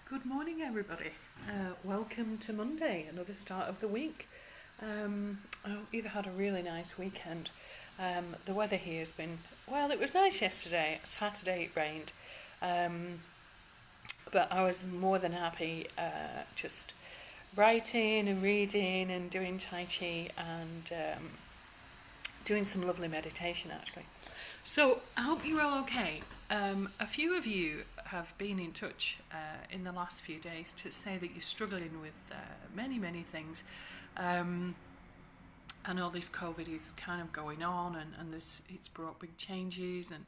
Good morning, everybody. Welcome to Monday, another start of the week. I hope you've had a really nice weekend. The weather here has been, well, it was nice yesterday. Saturday it rained. But I was more than happy just writing and reading and doing Tai Chi and doing some lovely meditation, actually. So I hope you're all okay. A few of you have been in touch in the last few days to say that you're struggling with many things. I know this COVID is kind of going on and it's brought big changes and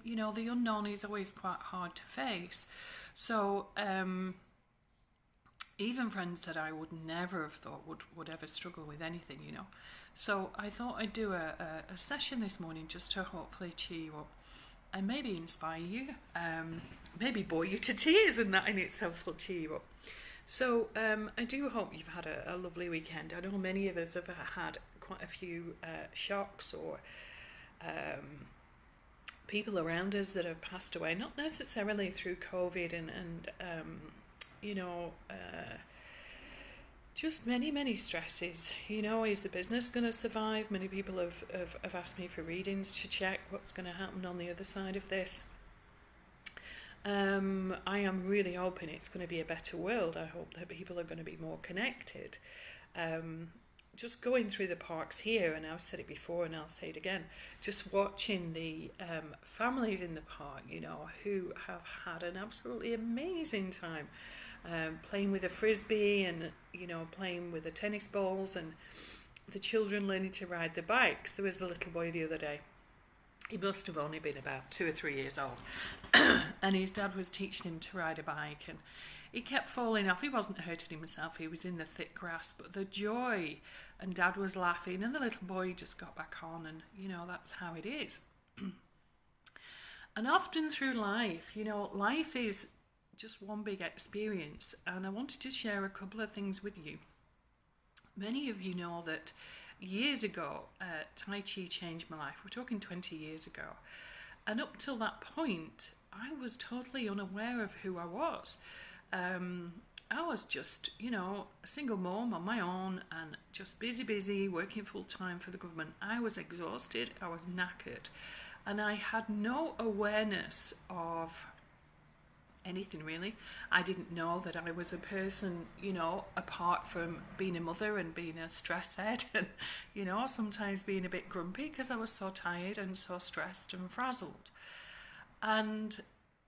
the unknown is always quite hard to face. So even friends that I would never have thought would ever struggle with anything, So I thought I'd do a session this morning just to hopefully cheer you up and maybe inspire you, maybe bore you to tears, and that in itself will cheer you up. So I do hope you've had a lovely weekend. I know many of us have had quite a few shocks or people around us that have passed away, not necessarily through COVID and just many stresses. Is the business going to survive? Many people have asked me for readings to check what's going to happen on the other side of this. I am really hoping it's going to be a better world. I hope that people are going to be more connected. Just going through the parks here, and I've said it before and I'll say it again, just watching the families in the park, who have had an absolutely amazing time playing with a frisbee and, playing with the tennis balls, and the children learning to ride the bikes. There was a little boy the other day. He must have only been about 2 or 3 years old. And his dad was teaching him to ride a bike, and he kept falling off. He wasn't hurting himself. He was in the thick grass. But the joy, and Dad was laughing, and the little boy just got back on, and, that's how it is. And often through life, life is just one big experience. And I wanted to share a couple of things with you. Many of you know that years ago, Tai Chi changed my life. We're talking 20 years ago. And up till that point, I was totally unaware of who I was. I was just, a single mom on my own and just busy, working full time for the government. I was exhausted, I was knackered, and I had no awareness of anything really. I didn't know that I was a person, apart from being a mother and being a stress head and, sometimes being a bit grumpy because I was so tired and so stressed and frazzled. And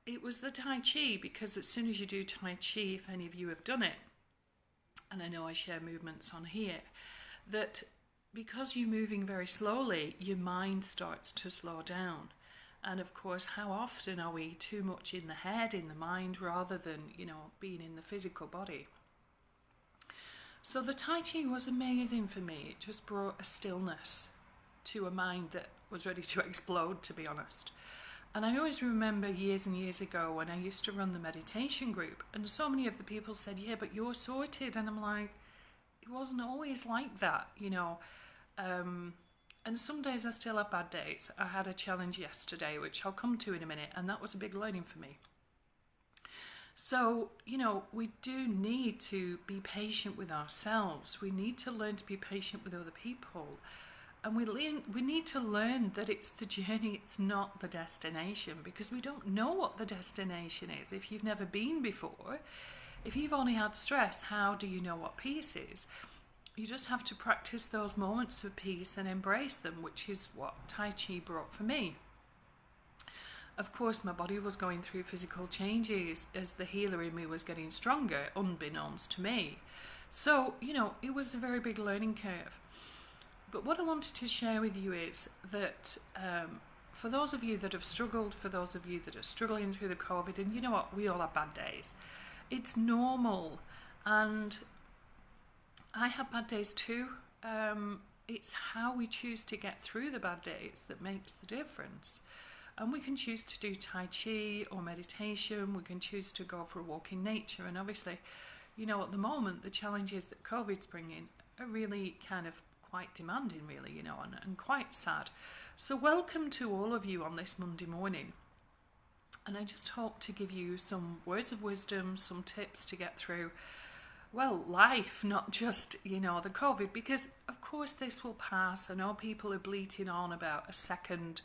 it was the Tai Chi, because as soon as you do Tai Chi, if any of you have done it, and I know I share movements on here, that because you're moving very slowly, your mind starts to slow down. And of course, how often are we too much in the head, in the mind, rather than, being in the physical body? So the Tai Chi was amazing for me. It just brought a stillness to a mind that was ready to explode, to be honest. And I always remember years and years ago when I used to run the meditation group, and so many of the people said, yeah, but you're sorted. And I'm like, it wasn't always like that, And some days I still have bad days. I had a challenge yesterday, which I'll come to in a minute, and that was a big learning for me. So, we do need to be patient with ourselves. We need to learn to be patient with other people. And we need to learn that it's the journey, it's not the destination, because we don't know what the destination is. If you've never been before, if you've only had stress, how do you know what peace is? You just have to practice those moments of peace and embrace them, which is what Tai Chi brought for me. Of course, my body was going through physical changes as the healer in me was getting stronger, unbeknownst to me. So, it was a very big learning curve. But what I wanted to share with you is that for those of you that have struggled, for those of you that are struggling through the COVID, and you know what, we all have bad days. It's normal. And I have bad days too. It's how we choose to get through the bad days that makes the difference. And we can choose to do Tai Chi or meditation. We can choose to go for a walk in nature. And obviously, at the moment, the challenges that COVID's bringing are really kind of quite demanding, really, and quite sad. So welcome to all of you on this Monday morning. And I just hope to give you some words of wisdom, some tips to get through, well, life, not just, the COVID, because of course this will pass. I know people are bleating on about a second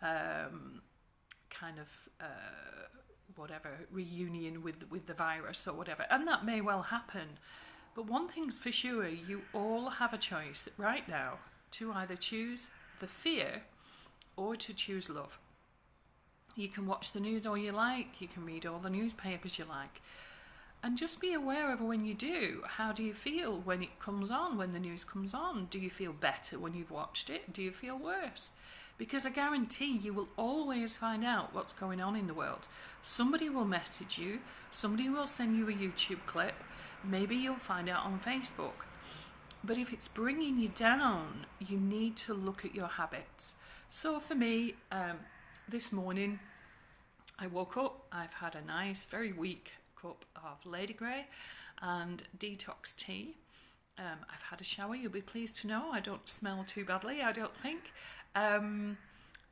kind of whatever reunion with the virus or whatever, and that may well happen. But one thing's for sure, you all have a choice right now to either choose the fear or to choose love. You can watch the news all you like, you can read all the newspapers you like, and just be aware of when you do. How do you feel when it comes on, when the news comes on? Do you feel better when you've watched it? Do you feel worse? Because I guarantee you will always find out what's going on in the world. Somebody will message you, somebody will send you a YouTube clip, maybe you'll find out on Facebook. But if it's bringing you down, you need to look at your habits. So for me, this morning I woke up, I've had a nice, very weak cup of Lady Grey and detox tea. I've had a shower, you'll be pleased to know. I don't smell too badly, I don't think. And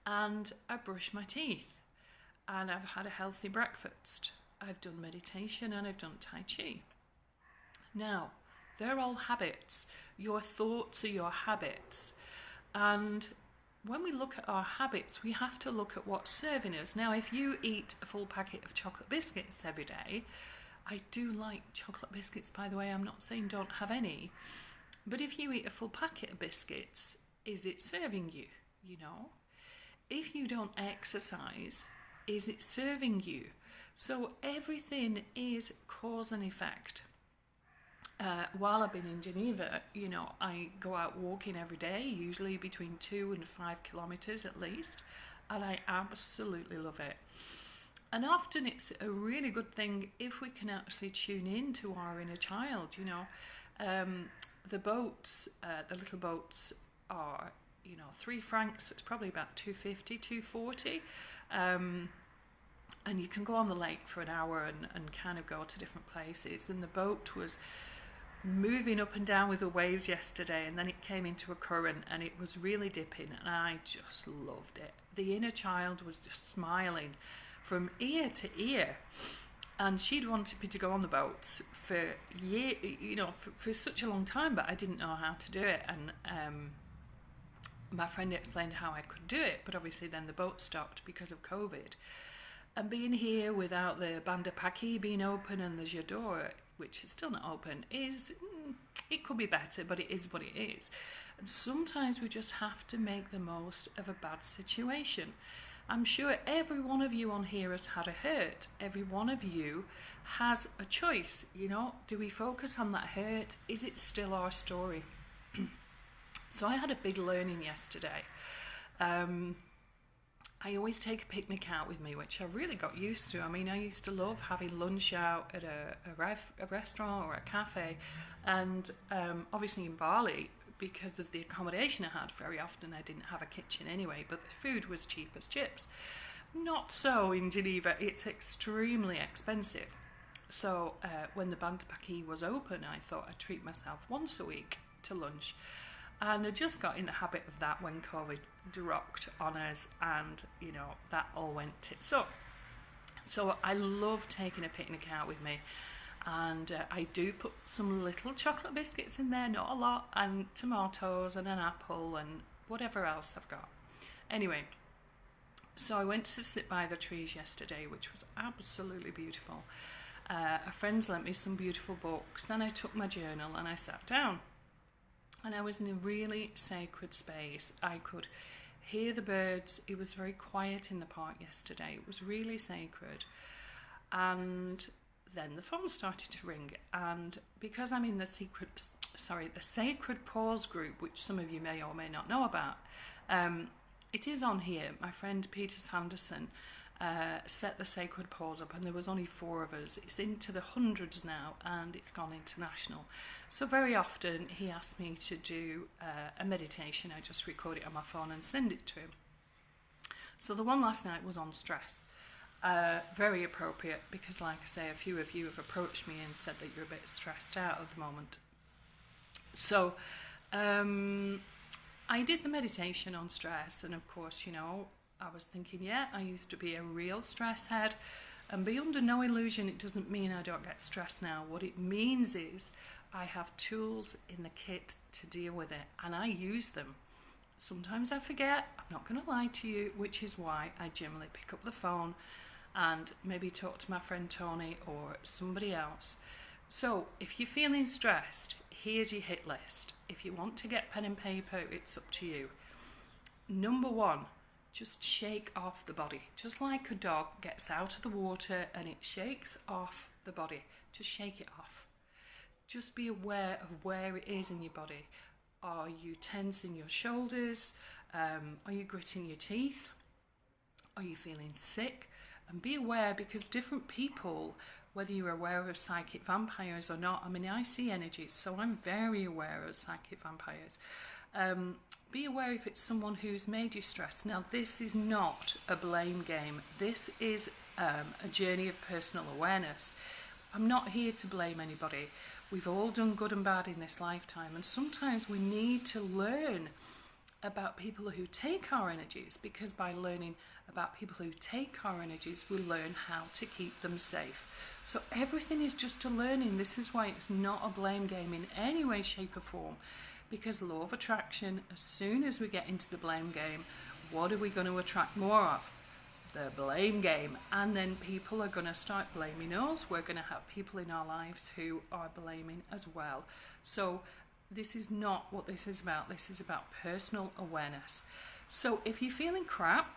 I brushed my teeth. And I've had a healthy breakfast. I've done meditation and I've done Tai Chi. Now, they're all habits. Your thoughts are your habits. And when we look at our habits, we have to look at what's serving us. Now, if you eat a full packet of chocolate biscuits every day, I do like chocolate biscuits, by the way, I'm not saying don't have any, but if you eat a full packet of biscuits, is it serving you, If you don't exercise, is it serving you? So everything is cause and effect. While I've been in Geneva, I go out walking every day, usually between 2 and 5 kilometres at least, and I absolutely love it. And often it's a really good thing if we can actually tune in to our inner child, The boats, the little boats are, 3 francs, so it's probably about 2.50, 2.40. And you can go on the lake for an hour and kind of go to different places. And the boat was moving up and down with the waves yesterday, and then it came into a current and it was really dipping, and I just loved it. The inner child was just smiling from ear to ear, and she'd wanted me to go on the boats for for such a long time, but I didn't know how to do it. And my friend explained how I could do it, but obviously then the boat stopped because of COVID. And being here without the Banda Paki being open and the J'adore, which is still not open, it could be better, but it is what it is. And sometimes we just have to make the most of a bad situation. I'm sure every one of you on here has had a hurt. Every one of you has a choice, Do we focus on that hurt? Is it still our story? So I had a big learning yesterday. I always take a picnic out with me, which I really got used to. I mean, I used to love having lunch out at a restaurant or a cafe. And obviously in Bali, because of the accommodation I had, very often I didn't have a kitchen anyway, but the food was cheap as chips. Not so in Geneva, it's extremely expensive. So when the Banda Paki was open, I thought I'd treat myself once a week to lunch. And I just got in the habit of that when COVID dropped on us, and that all went tits up. So I love taking a picnic out with me, and I do put some little chocolate biscuits in there, not a lot, and tomatoes and an apple and whatever else I've got. Anyway, so I went to sit by the trees yesterday, which was absolutely beautiful. A friend's lent me some beautiful books, then I took my journal and I sat down. And I was in a really sacred space. I could hear the birds. It was very quiet in the park yesterday. It was really sacred. And then the phone started to ring. And because I'm in the Sacred Pause group, which some of you may or may not know about, it is on here. My friend Peter Sanderson set the Sacred Pause up, and there was only 4 of us. It's into the hundreds now, and it's gone international. So very often he asks me to do a meditation. I just record it on my phone and send it to him. So the one last night was on stress. Very appropriate, because like I say, a few of you have approached me and said that you're a bit stressed out at the moment. So I did the meditation on stress, and of course, I was thinking, yeah, I used to be a real stress head, and be under no illusion, it doesn't mean I don't get stressed now. What it means is I have tools in the kit to deal with it, and I use them. Sometimes I forget, I'm not going to lie to you, which is why I generally pick up the phone and maybe talk to my friend Tony or somebody else. So if you're feeling stressed, here's your hit list. If you want to get pen and paper, it's up to you. Number one, just shake off the body. Just like a dog gets out of the water and it shakes off the body. Just shake it off. Just be aware of where it is in your body. Are you tensing your shoulders? Are you gritting your teeth? Are you feeling sick? And be aware, because different people, whether you're aware of psychic vampires or not, I mean, I see energies, so I'm very aware of psychic vampires. Be aware if it's someone who's made you stressed. Now, this is not a blame game. This is a journey of personal awareness. I'm not here to blame anybody. We've all done good and bad in this lifetime, and sometimes we need to learn about people who take our energies, because by learning about people who take our energies, we learn how to keep them safe. So everything is just a learning. This is why it's not a blame game in any way, shape or form, because law of attraction, as soon as we get into the blame game, what are we going to attract more of? The blame game. And then people are going to start blaming us. We're going to have people in our lives who are blaming as well. So this is not what this is about. This is about personal awareness. So if you're feeling crap,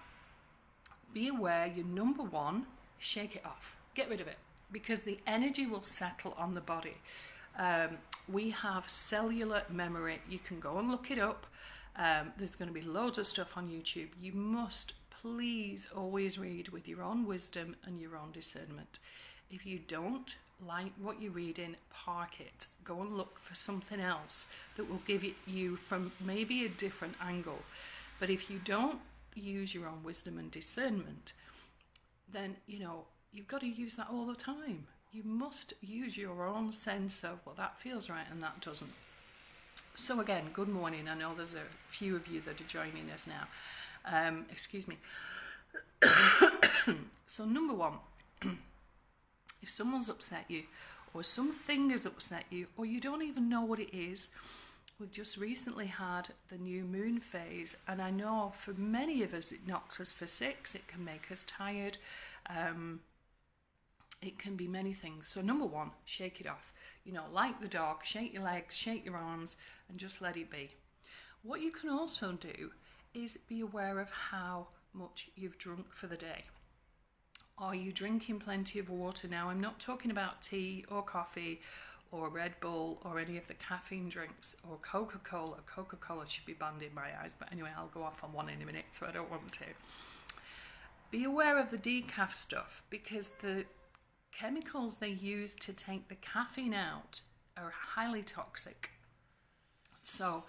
be aware, your number one, shake it off. Get rid of it, because the energy will settle on the body. We have cellular memory. You can go and look it up. There's going to be loads of stuff on YouTube. You must please always read with your own wisdom and your own discernment. If you don't like what you're reading, park it. Go and look for something else that will give it you from maybe a different angle. But if you don't use your own wisdom and discernment, then, you know, you've got to use that all the time. You must use your own sense of, well, that feels right and that doesn't. So again, good morning. I know there's a few of you that are joining us now. Excuse me. So number one, if someone's upset you, or something has upset you, or you don't even know what it is, we've just recently had the new moon phase, and I know for many of us it knocks us for six, it can make us tired, it can be many things. So number one, shake it off. You know, like the dog, shake your legs, shake your arms, and just let it be. What you can also do is be aware of how much you've drunk for the day. Are you drinking plenty of water? Now, I'm not talking about tea or coffee or Red Bull or any of the caffeine drinks or Coca-Cola. Coca-Cola should be banned in my eyes, but anyway, I'll go off on one in a minute, so I don't want to. Be aware of the decaf stuff, because the chemicals they use to take the caffeine out are highly toxic. So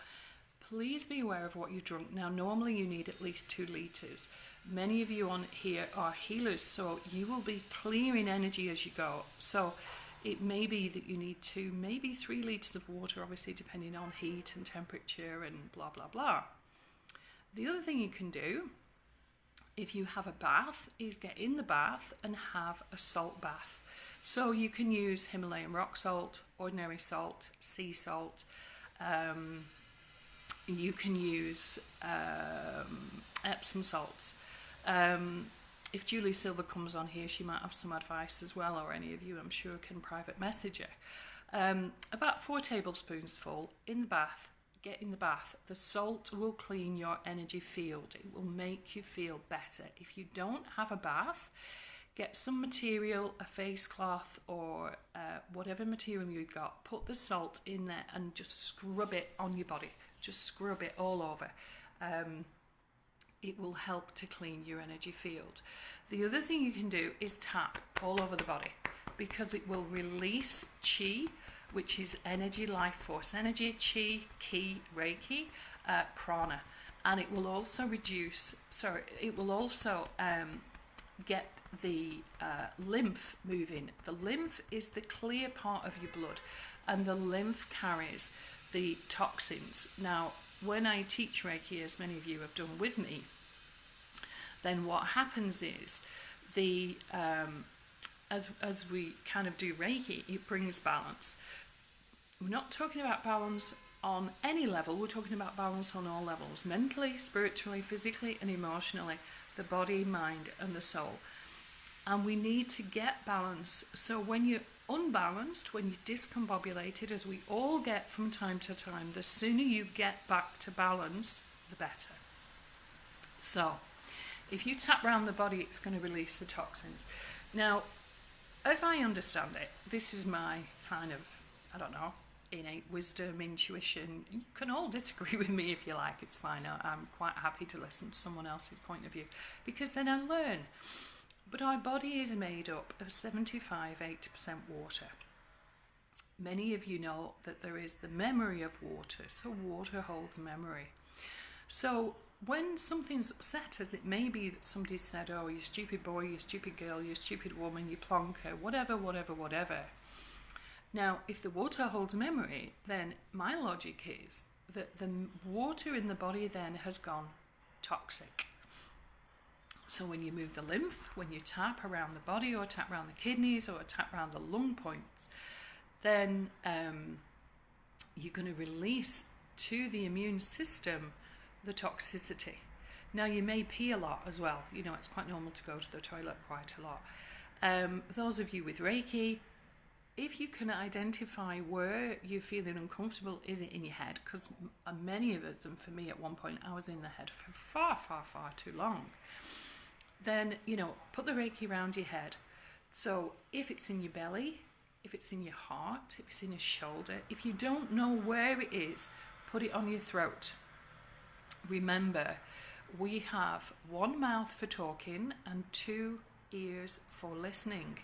please be aware of what you drink. Now, normally you need at least 2 litres. Many of you on here are healers, so you will be clearing energy as you go. So it may be that you need 2, maybe 3 litres of water, obviously depending on heat and temperature and blah, blah, blah. The other thing you can do, if you have a bath, is get in the bath and have a salt bath. So you can use Himalayan rock salt, ordinary salt, sea salt. You can use Epsom salts. If Julie Silver comes on here, she might have some advice as well, or any of you, I'm sure, can private message her. About 4 tablespoons full in the bath. Get in the bath. The salt will clean your energy field. It will make you feel better. If you don't have a bath, get some material, a face cloth or whatever material you've got. Put the salt in there and just scrub it on your body. Just scrub it all over. It will help to clean your energy field. The other thing you can do is tap all over the body, because it will release chi, which is energy, life force energy, chi, ki, reiki, prana. And it will also get the lymph moving. The lymph is the clear part of your blood, and the lymph carries the toxins. Now, when I teach Reiki, as many of you have done with me, then what happens is the as we kind of do Reiki, it brings balance. We're not talking about balance on any level, we're talking about balance on all levels: mentally, spiritually, physically and emotionally, the body, mind and the soul. And we need to get balance. So when you're unbalanced, when you're discombobulated, as we all get from time to time, the sooner you get back to balance, the better. So if you tap around the body, it's going to release the toxins. Now, as I understand it, this is my kind of, I don't know, innate wisdom, intuition. You can all disagree with me if you like, it's fine. I'm quite happy to listen to someone else's point of view, because then I learn. But our body is made up of 75-80% water. Many of you know that there is the memory of water, so water holds memory. So when something's upset, as it may be that somebody said, oh, you stupid boy, you stupid girl, you stupid woman, you plonker, whatever. Now, if the water holds memory, then my logic is that the water in the body then has gone toxic. So when you move the lymph, when you tap around the body or tap around the kidneys or tap around the lung points, then you're going to release to the immune system the toxicity. Now, you may pee a lot as well. You know, it's quite normal to go to the toilet quite a lot. Those of you with Reiki, if you can identify where you're feeling uncomfortable, is it in your head? Because many of us, and for me at one point, I was in the head for far too long. Then, you know, put the Reiki around your head. So if it's in your belly, if it's in your heart, if it's in your shoulder, if you don't know where it is, put it on your throat. Remember, we have one mouth for talking and two ears for listening.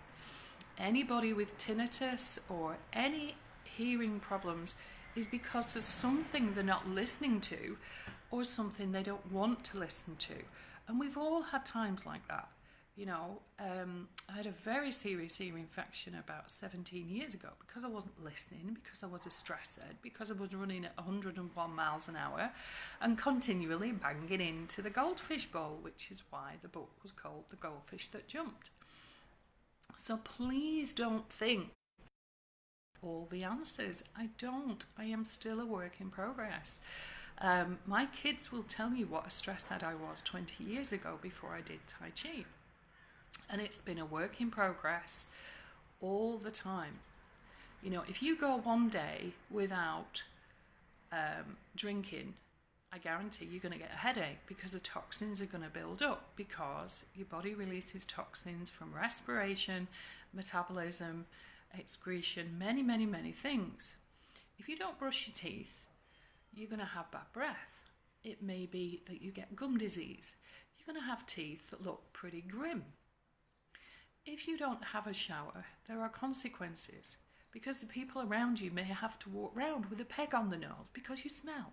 Anybody with tinnitus or any hearing problems is because there's something they're not listening to or something they don't want to listen to. And we've all had times like that. You know, I had a very serious ear infection about 17 years ago because I wasn't listening, because I was a stressor, because I was running at 101 miles an hour and continually banging into the goldfish bowl, which is why the book was called The Goldfish That Jumped. So please don't think all the answers. I don't. I am still a work in progress. My kids will tell you what a stress head I was 20 years ago before I did Tai Chi. And it's been a work in progress all the time. You know, if you go one day without drinking, I guarantee you're going to get a headache because the toxins are going to build up, because your body releases toxins from respiration, metabolism, excretion, many things. If you don't brush your teeth, you're going to have bad breath. It may be that you get gum disease. You're going to have teeth that look pretty grim. If you don't have a shower, there are consequences, because the people around you may have to walk round with a peg on the nose because you smell.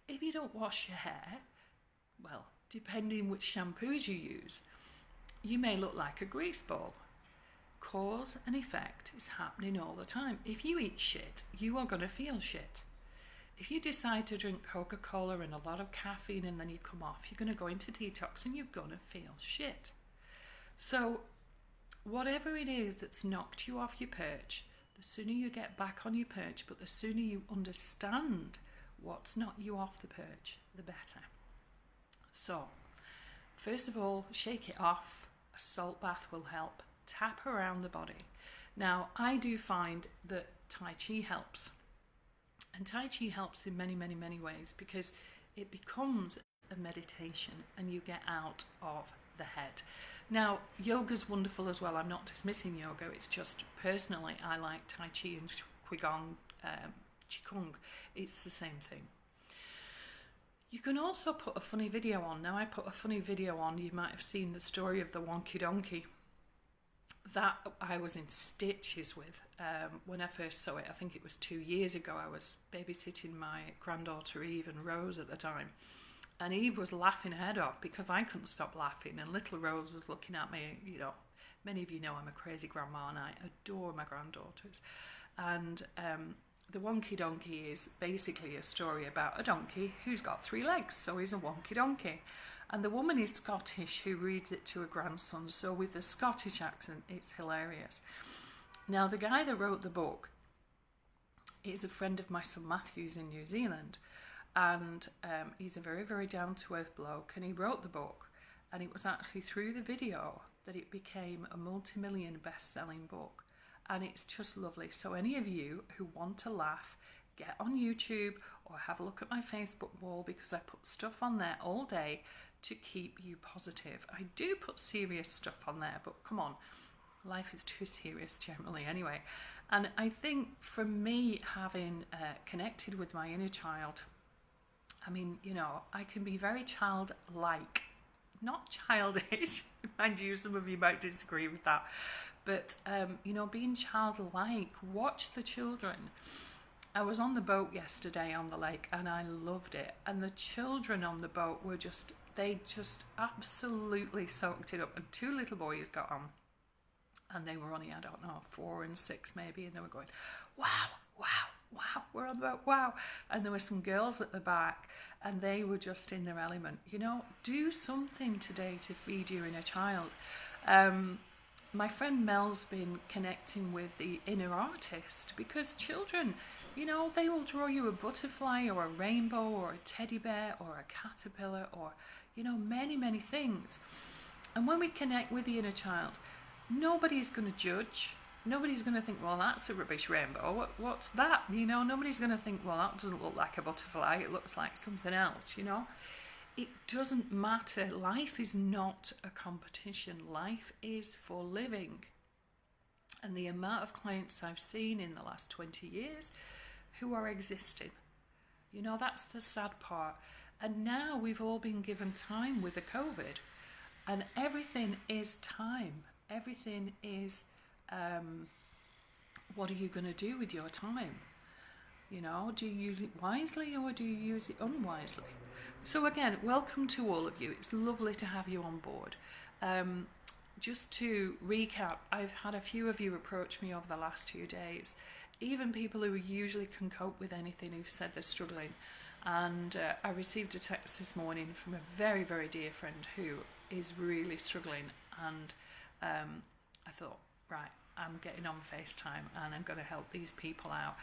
If you don't wash your hair, well, depending which shampoos you use, you may look like a grease ball. Cause and effect is happening all the time. If you eat shit, you are going to feel shit. If you decide to drink Coca-Cola and a lot of caffeine and then you come off, you're going to go into detox and you're going to feel shit. So whatever it is that's knocked you off your perch, the sooner you get back on your perch, but the sooner you understand what's knocked you off the perch, the better. So, first of all, shake it off. A salt bath will help. Tap around the body. Now, I do find that Tai Chi helps. And Tai Chi helps in many ways, because it becomes a meditation and you get out of the head. Now, yoga's wonderful as well. I'm not dismissing yoga. It's just personally, I like Tai Chi and Qigong. It's the same thing. You can also put a funny video on. Now, I put a funny video on. You might have seen the story of the wonky donkey that I was in stitches with when I first saw it. I think it was 2 years ago. I was babysitting my granddaughter Eve and Rose at the time. And Eve was laughing her head off because I couldn't stop laughing. And little Rose was looking at me. You know, many of you know I'm a crazy grandma and I adore my granddaughters. And the Wonky Donkey is basically a story about a donkey who's got 3 legs. So he's a wonky donkey. And the woman is Scottish who reads it to her grandson, so with a Scottish accent, it's hilarious. Now, the guy that wrote the book is a friend of my son Matthew's in New Zealand, and he's a very, very down-to-earth bloke, and he wrote the book, and it was actually through the video that it became a multi-million best-selling book, and it's just lovely. So any of you who want to laugh, get on YouTube or have a look at my Facebook wall, because I put stuff on there all day to keep you positive. I do put serious stuff on there, but come on, life is too serious generally anyway. And I think for me, having connected with my inner child, I mean, you know, I can be very childlike, not childish. Mind you, some of you might disagree with that. But, you know, being childlike, watch the children. I was on the boat yesterday on the lake and I loved it. And the children on the boat were they just absolutely soaked it up. And two little boys got on. And they were only, I don't know, 4 and 6 maybe. And they were going, wow, wow, wow, we're on the boat, wow. And there were some girls at the back and they were just in their element. You know, do something today to feed your inner child. My friend Mel's been connecting with the inner artist, because children, you know, they will draw you a butterfly or a rainbow or a teddy bear or a caterpillar or, you know, many, many things. And when we connect with the inner child, nobody's going to judge. Nobody's going to think, well, that's a rubbish rainbow. What's that? You know, nobody's going to think, well, that doesn't look like a butterfly. It looks like something else, you know. It doesn't matter. Life is not a competition. Life is for living. And the amount of clients I've seen in the last 20 years who are existing, you know, that's the sad part. And now we've all been given time with the COVID, and everything is time. Everything is, what are you going to do with your time? You know, do you use it wisely or do you use it unwisely? So again, welcome to all of you. It's lovely to have you on board. Just to recap, I've had a few of you approach me over the last few days, even people who usually can cope with anything who've said they're struggling. And I received a text this morning from a very, very dear friend who is really struggling, and I thought, right, I'm getting on FaceTime and I'm going to help these people out.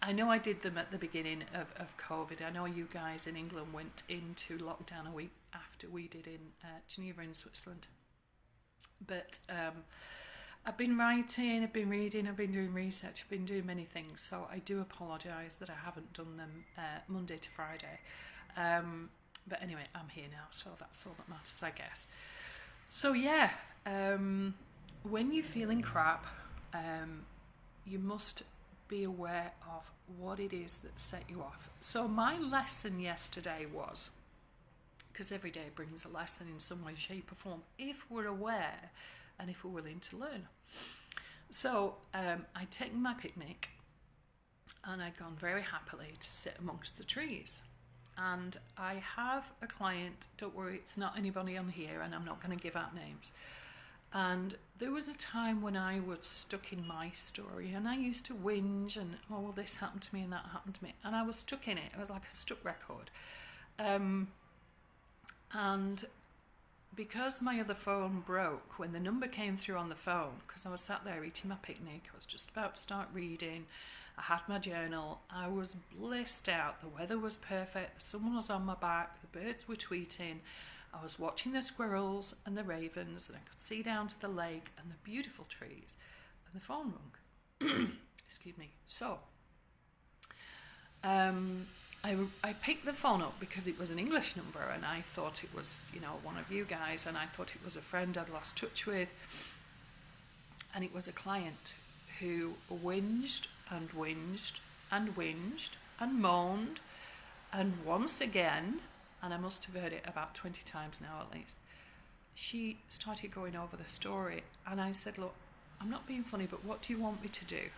I know I did them at the beginning of COVID. I know you guys in England went into lockdown a week after we did in Geneva in Switzerland. But I've been writing, I've been reading, I've been doing research, I've been doing many things. So I do apologise that I haven't done them Monday to Friday. But anyway, I'm here now, so that's all that matters, I guess. So yeah, when you're feeling crap, you must be aware of what it is that set you off. So my lesson yesterday was, because every day brings a lesson in some way, shape or form, if we're aware and if we're willing to learn. So I'd taken my picnic and I'd gone very happily to sit amongst the trees. And I have a client, don't worry, it's not anybody on here and I'm not going to give out names. And there was a time when I was stuck in my story and I used to whinge and, oh, well, this happened to me and that happened to me. And I was stuck in it. It was like a stuck record. And because my other phone broke, when the number came through on the phone, because I was sat there eating my picnic, I was just about to start reading, I had my journal, I was blissed out, the weather was perfect, someone was on my back, the birds were tweeting, I was watching the squirrels and the ravens, and I could see down to the lake and the beautiful trees, and the phone rung. Excuse me. So, I picked the phone up because it was an English number, and I thought it was, you know, one of you guys, and I thought it was a friend I'd lost touch with, and it was a client who whinged and whinged and whinged and moaned, and once again, and I must have heard it about 20 times now at least, she started going over the story, and I said, look, I'm not being funny, but what do you want me to do?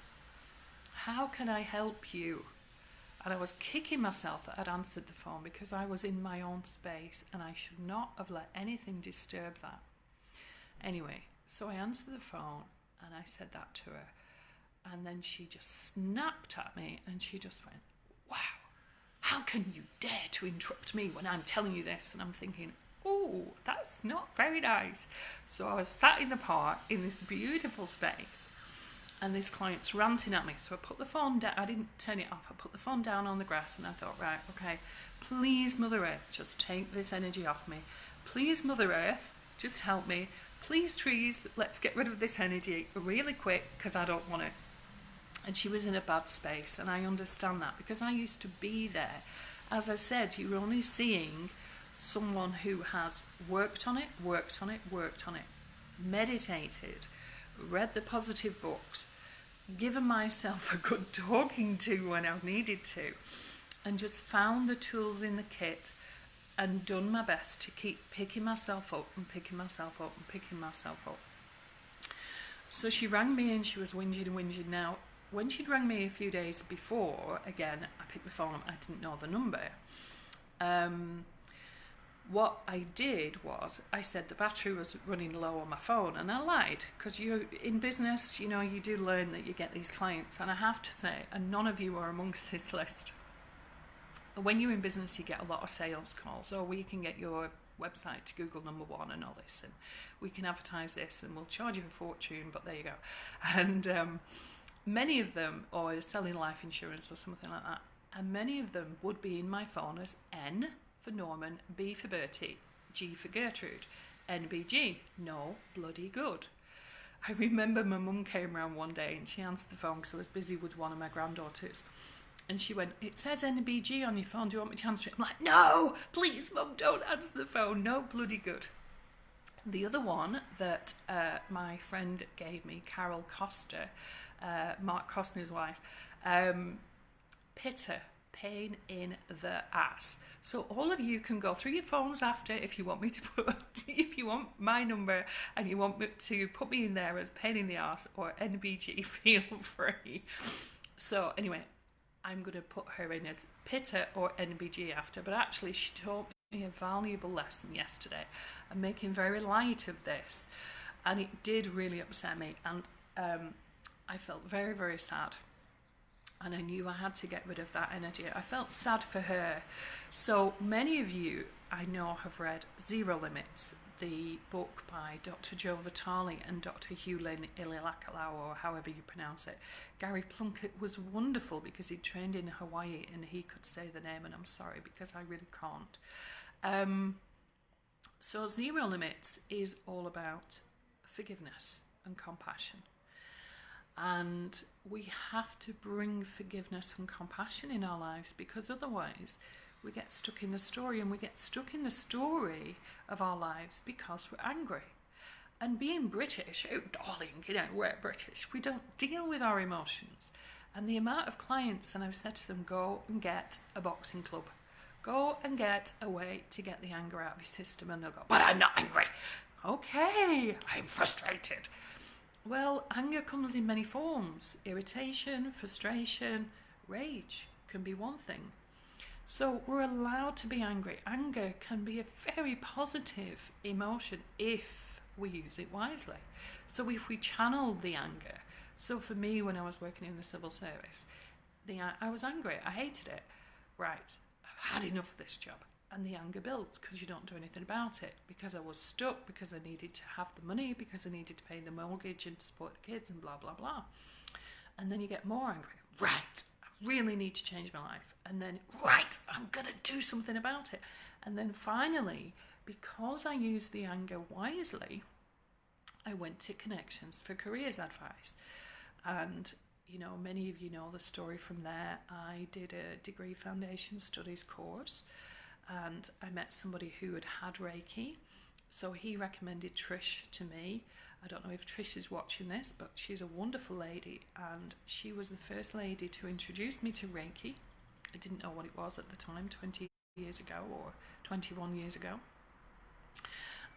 How can I help you? And I was kicking myself that I'd answered the phone, because I was in my own space and I should not have let anything disturb that. Anyway, so I answered the phone and I said that to her, and then she just snapped at me and she just went, wow, how can you dare to interrupt me when I'm telling you this? And I'm thinking, oh, that's not very nice. So I was sat in the park in this beautiful space, and this client's ranting at me. So I put the phone down. I didn't turn it off. I put the phone down on the grass, and I thought, right, okay, please, Mother Earth, just take this energy off me. Please, Mother Earth, just help me. Please, trees, let's get rid of this energy really quick, because I don't want it. And she was in a bad space, and I understand that because I used to be there. As I said, you're only seeing someone who has worked on it, meditated, read the positive books, given myself a good talking to when I've needed to, and just found the tools in the kit and done my best to keep picking myself up and picking myself up and picking myself up. So she rang me and she was whinging. Now, when she'd rang me a few days before, again, I picked the phone up, I didn't know the number. What I did was, I said the battery was running low on my phone, and I lied, because you're in business, you know, you do learn that you get these clients, and I have to say, and none of you are amongst this list, when you're in business, you get a lot of sales calls, or we can get your website to Google #1 and all this, and we can advertise this, and we'll charge you a fortune, but there you go. And many of them, or selling life insurance or something like that, and many of them would be in my phone as N for Norman, B for Bertie, G for Gertrude, NBG, no bloody good. I remember my mum came round one day and she answered the phone because I was busy with one of my granddaughters. And she went, it says NBG on your phone, do you want me to answer it? I'm like, no, please, Mum, don't answer the phone, no bloody good. The other one that my friend gave me, Carol Costa, Mark Costner's wife, Pitta, pain in the ass. So all of you can go through your phones after if you want me to put, if you want my number and you want me to put me in there as pain in the ass or NBG, feel free. So anyway, I'm going to put her in as Pitta or NBG after, but actually she taught me a valuable lesson yesterday. I'm making very light of this, and it did really upset me, and I felt very, very sad. And I knew I had to get rid of that energy. I felt sad for her. So many of you, I know, have read Zero Limits, the book by Dr. Joe Vitale and Dr. Hughlin Ililakalau, or however you pronounce it. Gary Plunkett was wonderful because he trained in Hawaii and he could say the name, and I'm sorry because I really can't. So Zero Limits is all about forgiveness and compassion. And we have to bring forgiveness and compassion in our lives, because otherwise we get stuck in the story, and we get stuck in the story of our lives because we're angry. And being British, oh darling, you know, we're British, we don't deal with our emotions. And the amount of clients, and I've said to them, go and get a boxing club. Go and get a way to get the anger out of your system. And they'll go, but I'm not angry. Okay, I'm frustrated. Well, anger comes in many forms. Irritation, frustration, rage can be one thing. So we're allowed to be angry. Anger can be a very positive emotion if we use it wisely. So if we channel the anger. So for me, when I was working in the civil service, I was angry. I hated it. Right, I've had enough of this job. And the anger builds because you don't do anything about it. Because I was stuck, because I needed to have the money, because I needed to pay the mortgage and support the kids and blah, blah, blah. And then you get more angry. Right, I really need to change my life. And then, right, I'm going to do something about it. And then finally, because I used the anger wisely, I went to Connections for Careers Advice. And, you know, many of you know the story from there. I did a degree foundation studies course. And I met somebody who had had Reiki, so he recommended Trish to me. I don't know if Trish is watching this, but she's a wonderful lady, and she was the first lady to introduce me to Reiki. I didn't know what it was at the time, 20 years ago or 21 years ago.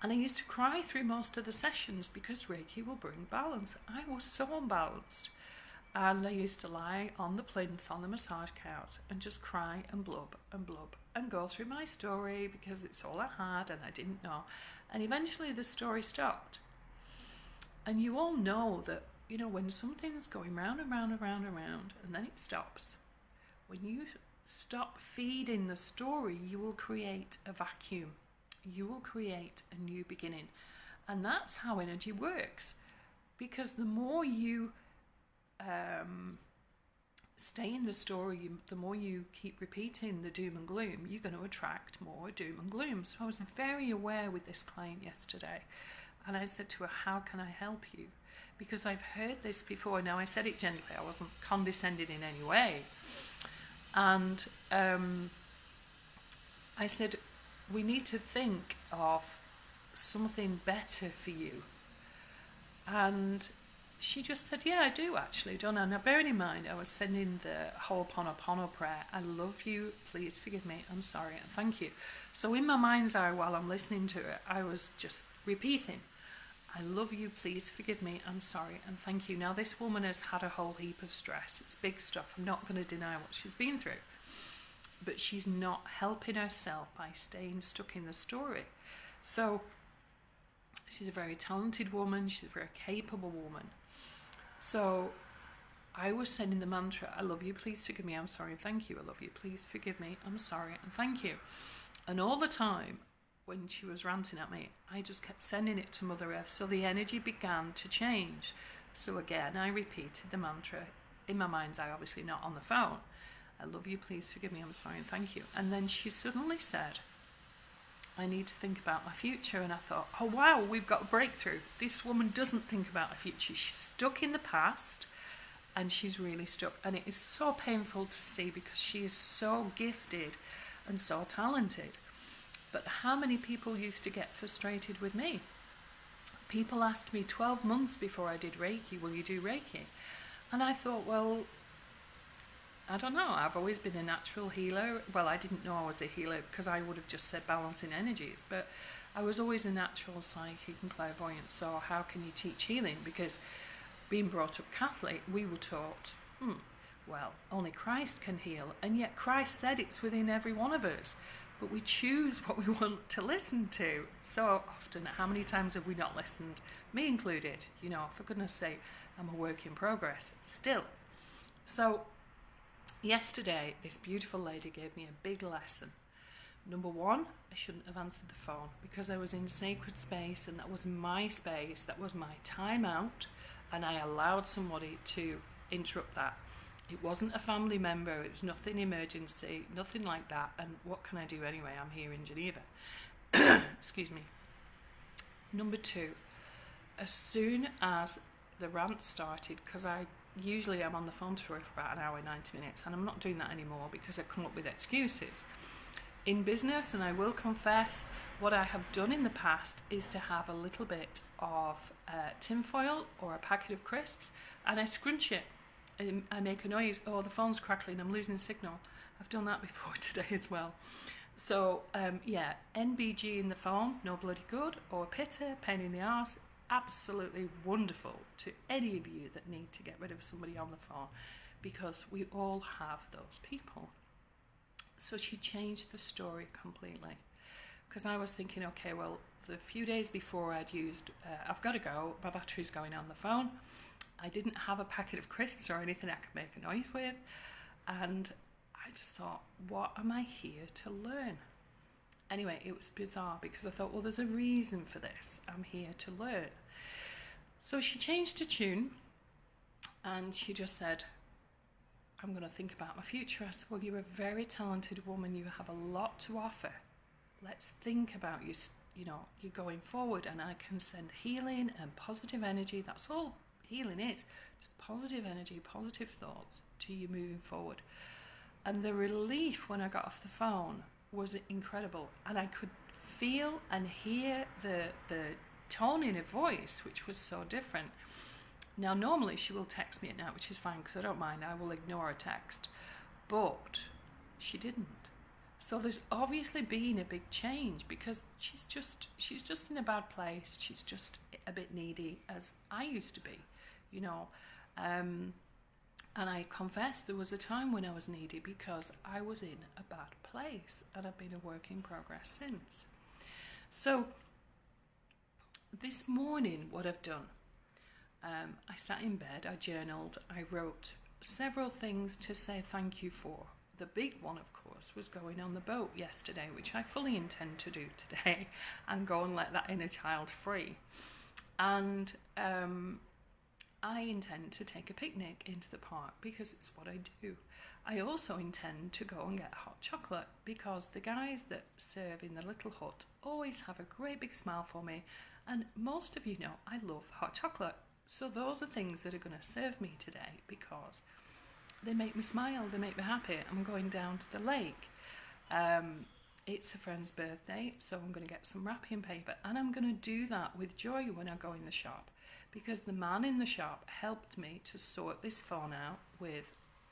And I used to cry through most of the sessions because Reiki will bring balance. I was so unbalanced. And I used to lie on the plinth on the massage couch and just cry and blub and go through my story because it's all I had and I didn't know. And eventually the story stopped. And you all know that, you know, when something's going round and round and round and round and then it stops, when you stop feeding the story, you will create a vacuum. You will create a new beginning. And that's how energy works. Because the more you stay in the story, the more you keep repeating the doom and gloom, you're going to attract more doom and gloom. So I was very aware with this client yesterday. And I said to her, how can I help you? Because I've heard this before. Now, I said it gently. I wasn't condescending in any way. And I said, we need to think of something better for you. And she just said, yeah, I do actually, don't I? Now, bearing in mind, I was sending the Ho'oponopono prayer. I love you, please forgive me, I'm sorry, and thank you. So in my mind's eye, while I'm listening to it, I was just repeating, I love you, please forgive me, I'm sorry, and thank you. Now, this woman has had a whole heap of stress. It's big stuff. I'm not going to deny what she's been through. But she's not helping herself by staying stuck in the story. So she's a very talented woman. She's a very capable woman. So I was sending the mantra, I love you, please forgive me, I'm sorry, and thank you. I love you, please forgive me, I'm sorry, and thank you. And all the time, when she was ranting at me, I just kept sending it to Mother Earth. So the energy began to change. So again, I repeated the mantra in my mind's eye, obviously not on the phone. I love you, please forgive me, I'm sorry, and thank you. And then she suddenly said, I need to think about my future. And I thought, oh wow, we've got a breakthrough. This woman doesn't think about her future. She's stuck in the past, and she's really stuck. And it is so painful to see, because she is so gifted and so talented. But how many people used to get frustrated with me? People asked me 12 months before I did Reiki, will you do Reiki? And I thought, well, I don't know. I've always been a natural healer. Well, I didn't know I was a healer because I would have just said balancing energies. But I was always a natural psychic and clairvoyant. So how can you teach healing? Because being brought up Catholic, we were taught, well, only Christ can heal. And yet Christ said it's within every one of us. But we choose what we want to listen to. So often, how many times have we not listened? Me included. You know, for goodness sake, I'm a work in progress still. So yesterday, this beautiful lady gave me a big lesson. Number one, I shouldn't have answered the phone because I was in sacred space, and that was my space, that was my time out, and I allowed somebody to interrupt that. It wasn't a family member, it was nothing emergency, nothing like that, and what can I do anyway? I'm here in Geneva. Excuse me. Number two, as soon as the rant started, because usually I'm on the phone to her for about an hour, 90 minutes, and I'm not doing that anymore because I come up with excuses. In business, and I will confess, what I have done in the past is to have a little bit of tinfoil or a packet of crisps, and I scrunch it. I make a noise, oh, the phone's crackling, I'm losing signal. I've done that before today as well. So, yeah, NBG in the phone, no bloody good, or pitta, pain in the arse, absolutely wonderful to any of you that need to get rid of somebody on the phone, because we all have those people. So she changed the story completely, because I was thinking, okay, well, the few days before I'd used, I've got to go, my battery's going on the phone. I didn't have a packet of crisps or anything I could make a noise with, and I just thought, what am I here to learn? Anyway, it was bizarre because I thought, well, there's a reason for this. I'm here to learn. So she changed her tune, and she just said, I'm going to think about my future. I said, well, you're a very talented woman. You have a lot to offer. Let's think about you, you're going forward, and I can send healing and positive energy. That's all healing is, just positive energy, positive thoughts to you moving forward. And the relief when I got off the phone was incredible, and I could feel and hear the tone in her voice, which was so different. Now, normally she will text me at night, which is fine because I don't mind. I will ignore a text, but she didn't. So there's obviously been a big change, because she's just in a bad place. She's just a bit needy, as I used to be, And I confess there was a time when I was needy because I was in a bad place, and I've been a work in progress since. So this morning, what I've done, I sat in bed, I journaled, I wrote several things to say thank you for. the big one, of course, was going on the boat yesterday, which I fully intend to do today, and go and let that inner child free. And I intend to take a picnic into the park because it's what I do. I also intend to go and get hot chocolate because the guys that serve in the little hut always have a great big smile for me, and most of you know I love hot chocolate. So those are things that are going to serve me today because they make me smile, they make me happy. I'm going down to the lake. It's a friend's birthday, so I'm going to get some wrapping paper, and I'm going to do that with joy when I go in the shop, because the man in the shop helped me to sort this phone out with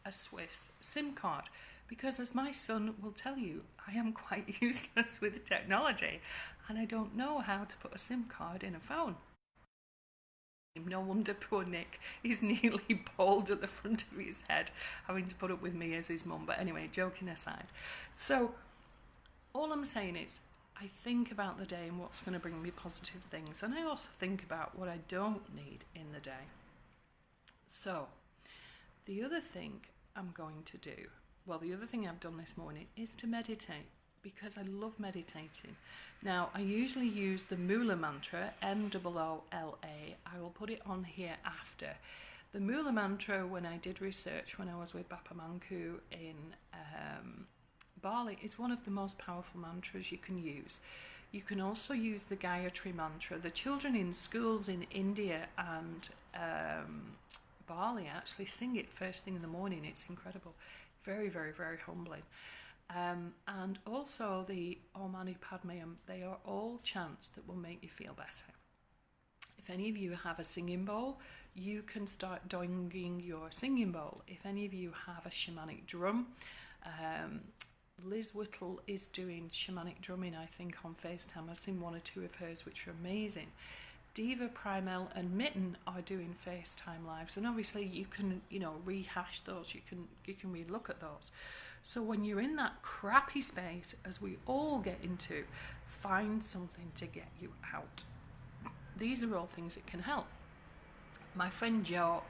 a Swiss SIM card, because as my son will tell you, I am quite useless with technology and I don't know how to put a SIM card in a phone. No wonder poor Nick is nearly bald at the front of his head, having to put up with me as his mum. But anyway, joking aside. So all I'm saying is I think about the day and what's going to bring me positive things. And I also think about what I don't need in the day. So the other thing I'm going to do, well, the other thing I've done this morning is to meditate, because I love meditating. Now, I usually use the Moola mantra, M-O-O-L-A. I will put it on here after. The Moola mantra, when I did research when I was with Bapa Manku in Bali, is one of the most powerful mantras you can use. You can also use the Gayatri mantra. The children in schools in India and Bali actually sing it first thing in the morning. It's incredible. Very, very, very humbling. And also the Om Mani Padme Hum, they are all chants that will make you feel better. If any of you have a singing bowl, you can start donging your singing bowl. If any of you have a shamanic drum, Liz Whittle is doing shamanic drumming, I think, on FaceTime. I've seen one or two of hers, which are amazing. Diva Primal and Mitten are doing FaceTime lives, and obviously you can, rehash those. You can re-look at those. So when you're in that crappy space, as we all get into, find something to get you out. These are all things that can help. My friend Jo,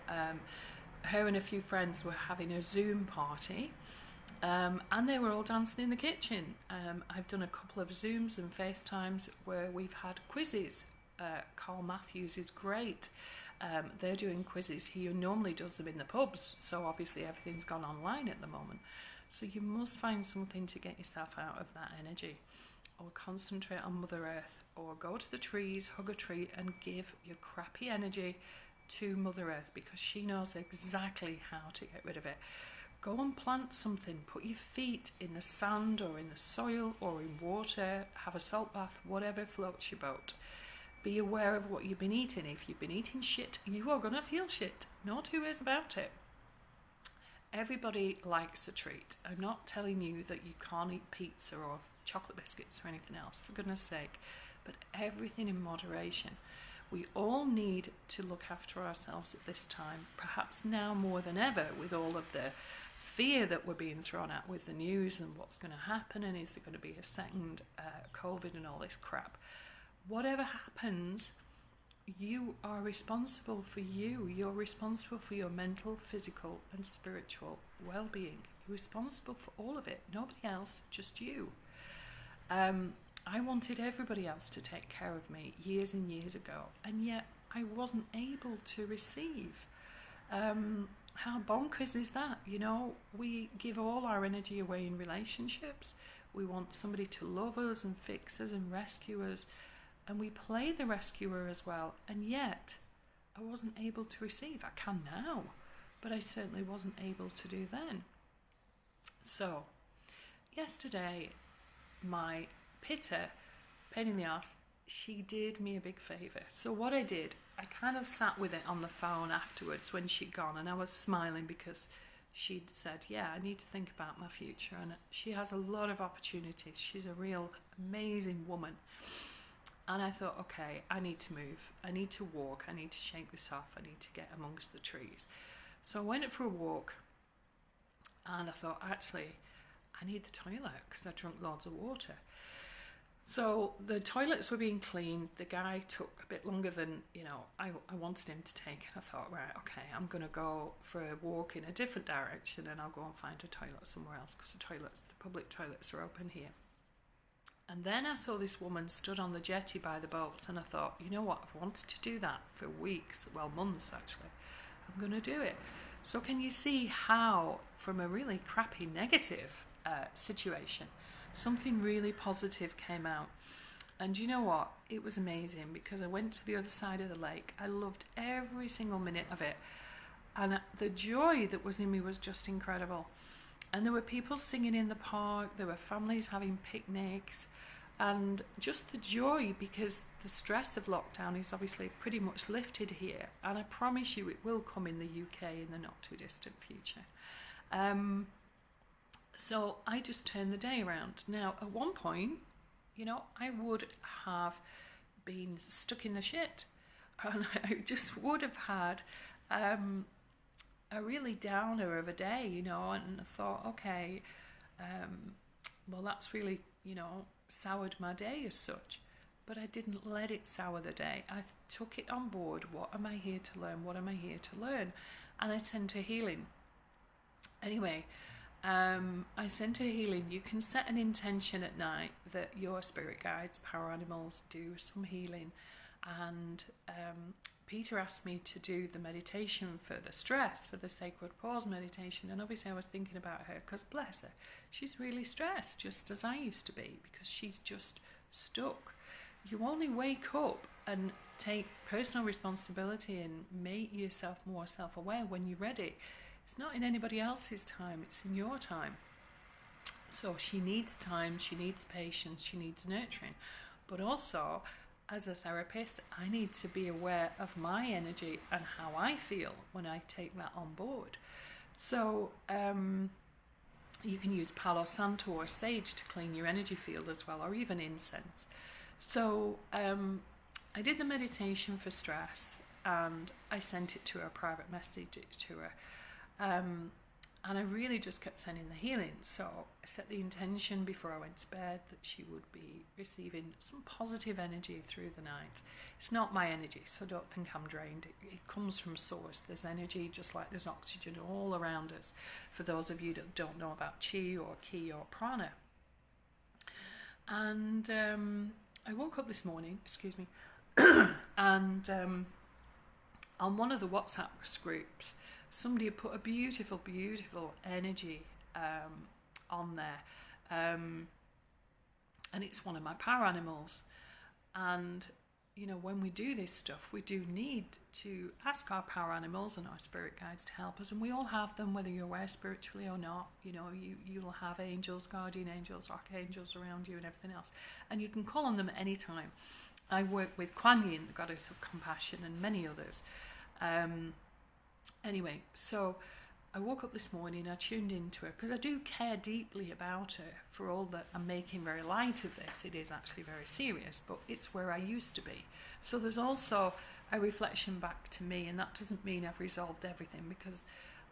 her and a few friends were having a Zoom party, and they were all dancing in the kitchen. I've done a couple of Zooms and FaceTimes where we've had quizzes. Carl Matthews is great. They're doing quizzes. He normally does them in the pubs, so obviously everything's gone online at the moment. So you must find something to get yourself out of that energy, or concentrate on Mother Earth, or go to the trees, hug a tree and give your crappy energy to Mother Earth, because she knows exactly how to get rid of it. Go and plant something. Put your feet in the sand or in the soil or in water. Have a salt bath, whatever floats your boat. Be aware of what you've been eating. If you've been eating shit, you are going to feel shit. No two ways about it. Everybody likes a treat. I'm not telling you that you can't eat pizza or chocolate biscuits or anything else, for goodness sake, but everything in moderation. We all need to look after ourselves at this time, perhaps now more than ever, with all of the fear that we're being thrown at with the news and what's going to happen, and is there going to be a second COVID and all this crap. Whatever happens, you are responsible for you. You're responsible for your mental, physical and spiritual well-being. You're responsible for all of it. Nobody else, just you. I wanted everybody else to take care of me years and years ago, and yet I wasn't able to receive. How bonkers is that? We give all our energy away in relationships. We want somebody to love us and fix us and rescue us. And we play the rescuer as well, and yet I wasn't able to receive. I can now, but I certainly wasn't able to do then. So, yesterday, my pitter, pain in the arse, she did me a big favour. So what I did, I kind of sat with it on the phone afterwards when she'd gone, and I was smiling because she'd said, yeah, I need to think about my future, and she has a lot of opportunities. She's a real amazing woman. And I thought, okay, I need to move. I need to walk. I need to shake this off. I need to get amongst the trees. So I went for a walk, and I thought, actually, I need the toilet because I drank loads of water. So the toilets were being cleaned. The guy took a bit longer than, I wanted him to take. And I thought, right, okay, I'm going to go for a walk in a different direction and I'll go and find a toilet somewhere else because the public toilets are open here. And then I saw this woman stood on the jetty by the boats and I thought, you know what, I've wanted to do that for weeks, well, months actually. I'm going to do it. So can you see how, from a really crappy negative situation, something really positive came out? And you know what? It was amazing because I went to the other side of the lake. I loved every single minute of it. And the joy that was in me was just incredible. And there were people singing in the park. There were families having picnics. And just the joy, because the stress of lockdown is obviously pretty much lifted here. And I promise you it will come in the UK in the not too distant future. So I just turned the day around. Now, at one point, I would have been stuck in the shit. And I just would have had a really downer of a day, and I thought, okay, well, that's really, soured my day as such. But I didn't let it sour the day. I took it on board. What am I here to learn? What am I here to learn? And I sent her healing. Anyway, I sent her healing. You can set an intention at night that your spirit guides, power animals, do some healing. And Peter asked me to do the meditation for the stress, for the sacred pause meditation. And obviously I was thinking about her because, bless her, she's really stressed, just as I used to be, because she's just stuck. You only wake up and take personal responsibility and make yourself more self-aware when you're ready. It's not in anybody else's time, it's in your time. So she needs time, she needs patience, she needs nurturing. But also, as a therapist, I need to be aware of my energy and how I feel when I take that on board. So you can use Palo Santo or sage to clean your energy field as well, or even incense. So I did the meditation for stress and I sent it to her, a private message to her. And I really just kept sending the healing. So I set the intention before I went to bed that she would be receiving some positive energy through the night. It's not my energy, so don't think I'm drained. It comes from source. There's energy just like there's oxygen all around us. For those of you that don't know about chi or ki or prana. And I woke up this morning, and on one of the WhatsApp groups, somebody had put a beautiful, beautiful energy on there. And it's one of my power animals. And, when we do this stuff, we do need to ask our power animals and our spirit guides to help us. And we all have them, whether you're aware spiritually or not. You'll have angels, guardian angels, archangels around you and everything else. And you can call on them at any time. I work with Kuan Yin, the goddess of compassion, and many others. Anyway, so I woke up this morning, I tuned into her because I do care deeply about her. For all that I'm making very light of this, it is actually very serious, but it's where I used to be. So there's also a reflection back to me, and that doesn't mean I've resolved everything because,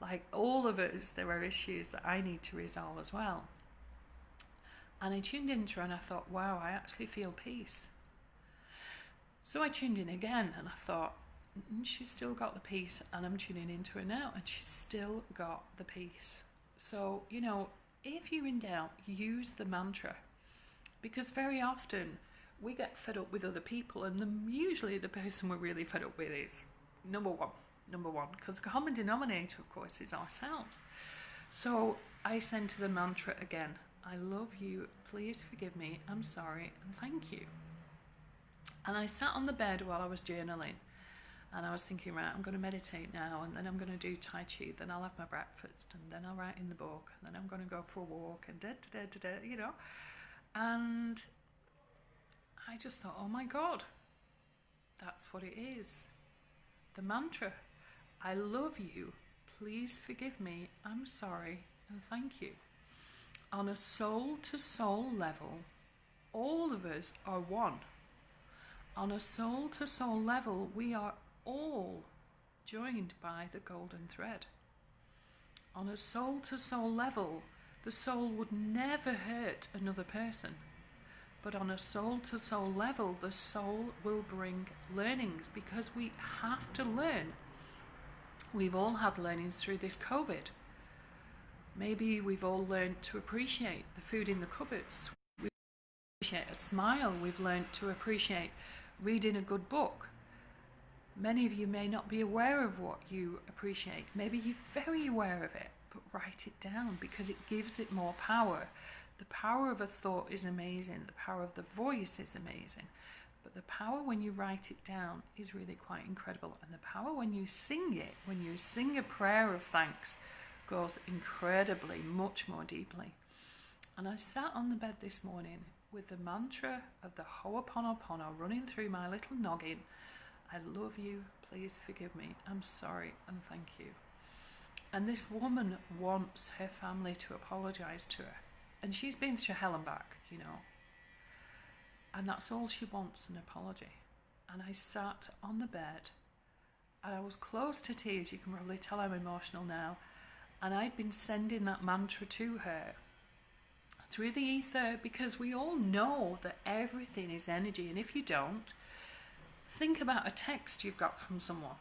like all of us, there are issues that I need to resolve as well. And I tuned into her and I thought, wow, I actually feel peace. So I tuned in again and I thought, she's still got the peace, and I'm tuning into her now and she's still got the peace. So, if you're in doubt, use the mantra, because very often we get fed up with other people, and usually the person we're really fed up with is number one, because the common denominator, of course, is ourselves. So I sent her the mantra again. I love you, please forgive me, I'm sorry, and thank you. And I sat on the bed while I was journaling. And I was thinking, right, I'm going to meditate now, and then I'm going to do Tai Chi, then I'll have my breakfast, and then I'll write in the book, and then I'm going to go for a walk, and And I just thought, oh my God, that's what it is. The mantra, I love you, please forgive me, I'm sorry, and thank you. On a soul-to-soul level, all of us are one. On a soul-to-soul level, we are all joined by the golden thread. On a soul-to-soul level, the soul would never hurt another person. But on a soul-to-soul level, the soul will bring learnings, because we have to learn. We've all had learnings through this COVID. Maybe we've all learned to appreciate the food in the cupboards. We appreciate a smile. We've learned to appreciate reading a good book. Many of you may not be aware of what you appreciate. Maybe you're very aware of it, but write it down, because it gives it more power. The power of a thought is amazing. The power of the voice is amazing. But the power when you write it down is really quite incredible. And the power when you sing it, when you sing a prayer of thanks, goes incredibly, much more deeply. And I sat on the bed this morning with the mantra of the Ho'oponopono running through my little noggin. I love you, please forgive me, I'm sorry, and thank you. And this woman wants her family to apologise to her. And she's been through hell and back, you know. And that's all she wants, an apology. And I sat on the bed and I was close to tears. You can probably tell I'm emotional now. And I'd been sending that mantra to her through the ether, because we all know that everything is energy. And if you don't, think about a text you've got from someone.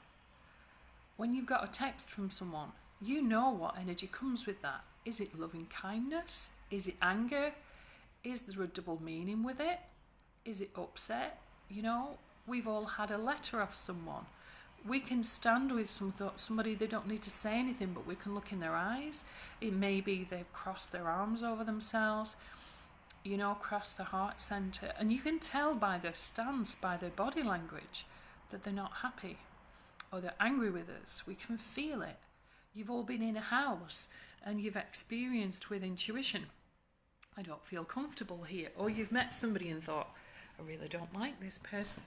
When you've got a text from someone, you know what energy comes with that. Is it loving kindness? Is it anger? Is there a double meaning with it? Is it upset? You know, we've all had a letter off someone. We can stand with somebody, they don't need to say anything, but we can look in their eyes. It may be they've crossed their arms over themselves, you know, across the heart center. And you can tell by their stance, by their body language, that they're not happy or they're angry with us. We can feel it. You've all been in a house and you've experienced with intuition, I don't feel comfortable here. Or you've met somebody and thought, I really don't like this person.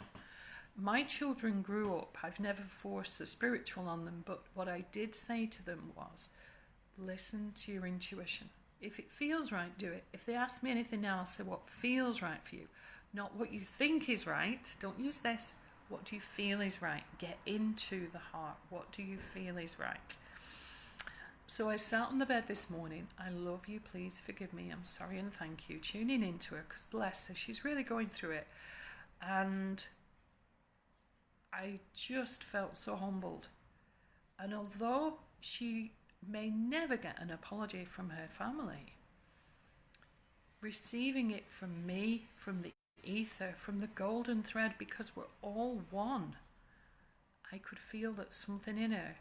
My children grew up, I've never forced the spiritual on them, but what I did say to them was, listen to your intuition. If it feels right, do it. If they ask me anything now, I'll say what feels right for you. Not what you think is right. Don't use this. What do you feel is right? Get into the heart. What do you feel is right? So I sat on the bed this morning. I love you, please forgive me, I'm sorry and thank you. Tuning into her, because bless her, she's really going through it. And I just felt so humbled. And although she may never get an apology from her family, receiving it from me, from the ether, from the golden thread, because we're all one, I could feel that something in her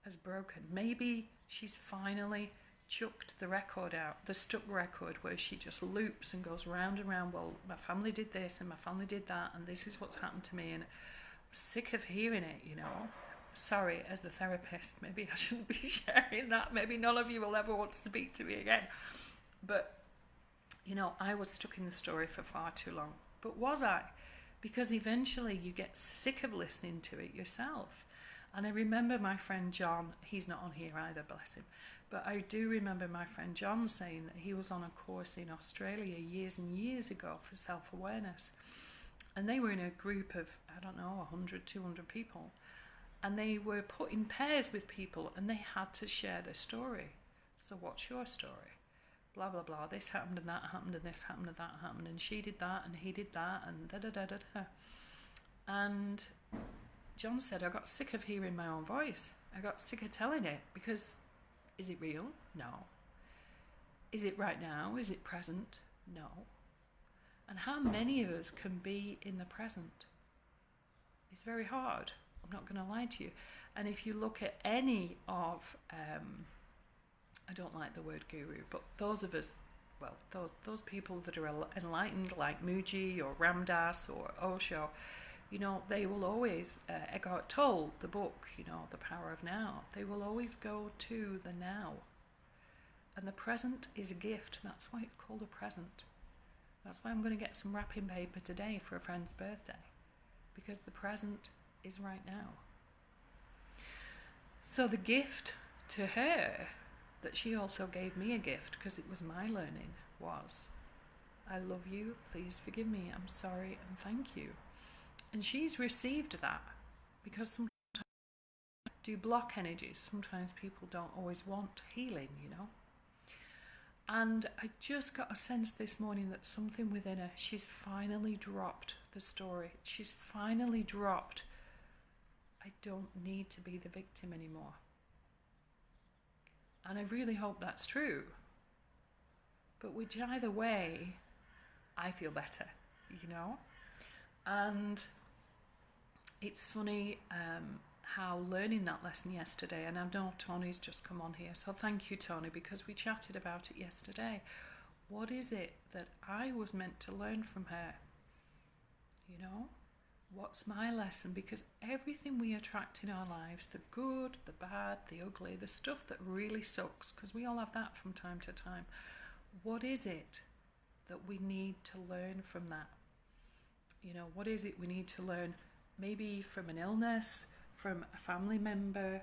has broken. Maybe she's finally chucked the record out, the stuck record, where she just loops and goes round and round. Well, my family did this and my family did that, and this is what's happened to me, and I'm sick of hearing it, you know. Sorry, as the therapist, maybe I shouldn't be sharing that. Maybe none of you will ever want to speak to me again. But, you know, I was stuck in the story for far too long. But was I? Because eventually you get sick of listening to it yourself. And I remember my friend John, he's not on here either, bless him, but I do remember my friend John saying that he was on a course in Australia years and years ago for self-awareness. And they were in a group of, I don't know, 100, 200 people. And they were put in pairs with people and they had to share their story. So what's your story? Blah, blah, blah. This happened and that happened and this happened and that happened and she did that and he did that and da-da-da-da-da. And John said, I got sick of hearing my own voice. I got sick of telling it, because is it real? No. Is it right now? Is it present? No. And how many of us can be in the present? It's very hard. I'm not going to lie to you. And if you look at any of, I don't like the word guru, but those of us, well, those people that are enlightened, like Mooji or Ramdas or Osho, you know, they will always, Eckhart Tolle, the book, you know, The Power of Now, they will always go to the now. And the present is a gift. That's why it's called a present. That's why I'm going to get some wrapping paper today for a friend's birthday, because the present is right now. So the gift to her, that she also gave me a gift, because it was my learning, was, I love you, please forgive me, I'm sorry and thank you. And she's received that, because sometimes do block energies. Sometimes people don't always want healing, you know. And I just got a sense this morning that something within her, she's finally dropped the story. She's finally dropped, I don't need to be the victim anymore. And I really hope that's true. But which either way, I feel better, you know? And it's funny how learning that lesson yesterday, and I know Tony's just come on here, so thank you, Tony, because we chatted about it yesterday. What is it that I was meant to learn from her? You know? What's my lesson? Because everything we attract in our lives, the good, the bad, the ugly, the stuff that really sucks, because we all have that from time to time. What is it that we need to learn from that? You know, what is it we need to learn? Maybe from an illness, from a family member,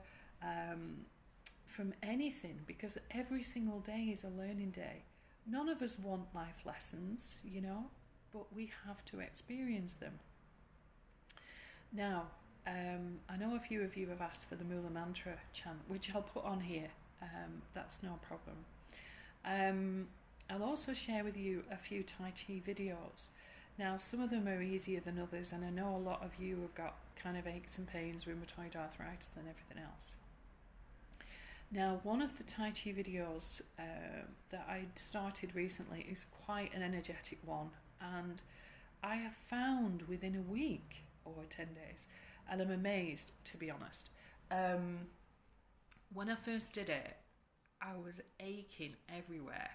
from anything, because every single day is a learning day. None of us want life lessons, you know, but we have to experience them. Now, I know a few of you have asked for the Mula Mantra chant, which I'll put on here. That's no problem. I'll also share with you a few Tai Chi videos. Now, some of them are easier than others, and I know a lot of you have got kind of aches and pains, rheumatoid arthritis and everything else. Now, one of the Tai Chi videos that I started recently is quite an energetic one, and I have found within a week or 10 days, and I'm amazed, to be honest. When I first did it, I was aching everywhere,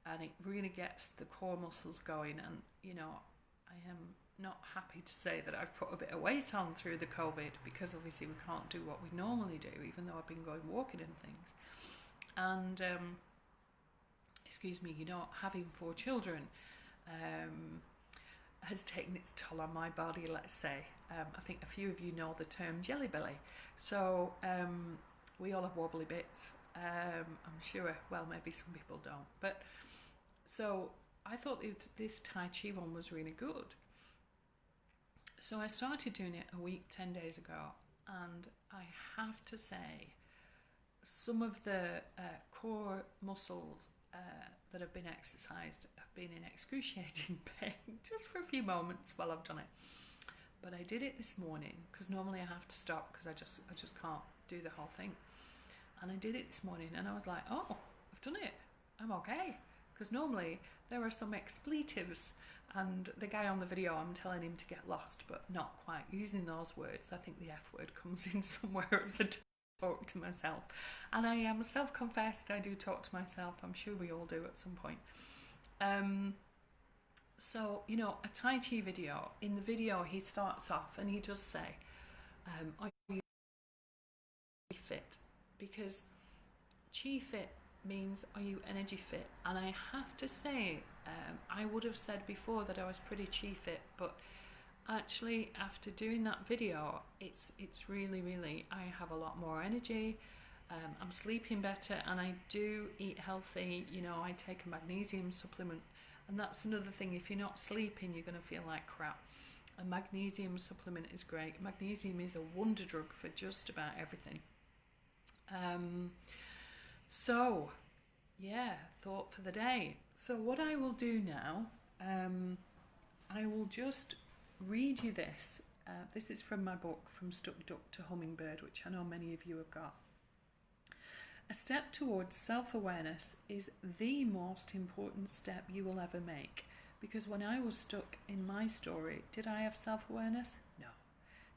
and it really gets the core muscles going. And you know, I am not happy to say that I've put a bit of weight on through the COVID, because obviously we can't do what we normally do, even though I've been going walking and things. And excuse me, you know, having 4 children has taken its toll on my body, let's say. I think a few of you know the term jelly belly. So we all have wobbly bits. I'm sure, well, maybe some people don't. But so I thought this Tai Chi one was really good. So I started doing it a week, 10 days ago, and I have to say, some of the core muscles that have been exercised have been in excruciating pain just for a few moments while I've done it. But I did it this morning, because normally I have to stop because I just can't do the whole thing. And I did it this morning, and I was like, oh, I've done it. I'm okay. Because normally there are some expletives, and the guy on the video, I'm telling him to get lost, but not quite using those words. I think the F word comes in somewhere as I talk to myself. And I am self-confessed, I do talk to myself. I'm sure we all do at some point. So, you know, a Tai Chi video, in the video he starts off and he does say, are you fit? Because Chi fit means, are you energy fit? And I have to say, I would have said before that I was pretty Chi fit, but actually after doing that video, it's really, I have a lot more energy. I'm sleeping better, and I do eat healthy. You know, I take a magnesium supplement, and that's another thing. If you're not sleeping, you're going to feel like crap. A magnesium supplement is great. Magnesium is a wonder drug for just about everything. So yeah, thought for the day. So what I will do now, I will just read you this. This is from my book, From Stuck Duck to Hummingbird, which I know many of you have got. A step towards self-awareness is the most important step you will ever make. Because when I was stuck in my story, did I have self-awareness? No.